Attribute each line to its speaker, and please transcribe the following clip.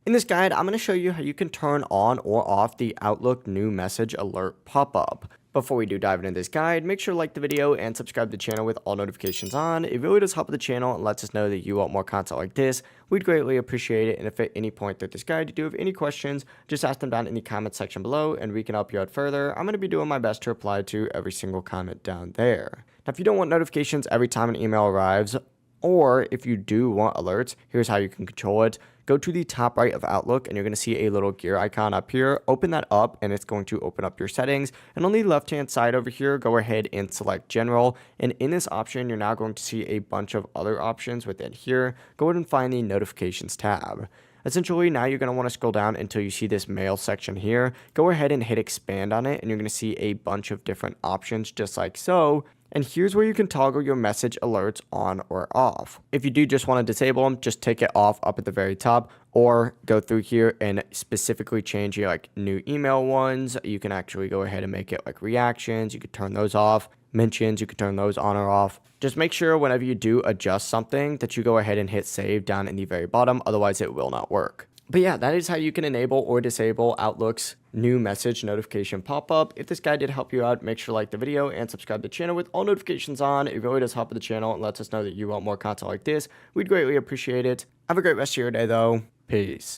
Speaker 1: In this guide, I'm going to show you how you can turn on or off the Outlook new message alert pop-up. Before we do dive into this guide, make sure to like the video and subscribe to the channel with all notifications on. It really does help the channel and lets us know that you want more content like this. We'd greatly appreciate it, and if at any point through this guide you do have any questions, just ask them down in the comment section below and we can help you out further. I'm going to be doing my best to reply to every single comment down there. Now, if you don't want notifications every time an email arrives, or if you do want alerts, here's how you can control it. Go to the top right of Outlook and you're going to see a little gear icon up here. Open that up and it's going to open up your settings. And on the left hand side over here, go ahead and select General. And in this option, you're now going to see a bunch of other options within here. Go ahead and find the Notifications tab. Essentially, now you're going to want to scroll down until you see this mail section here. Go ahead and hit expand on it and you're going to see a bunch of different options just like so. And here's where you can toggle your message alerts on or off. If you do just want to disable them, just take it off up at the very top, or go through here and specifically change your new email ones. You can actually go ahead and make it like reactions. You could turn those off. Mentions, you can turn those on or off. Just make sure whenever you do adjust something that you go ahead and hit save down in the very bottom, otherwise it will not work. But yeah, that is how you can enable or disable Outlook's new message notification pop-up. If this guide did help you out, make sure to like the video and subscribe to the channel with all notifications on. It really does help the channel and lets us know that you want more content like this. We'd greatly appreciate it. Have a great rest of your day though. Peace.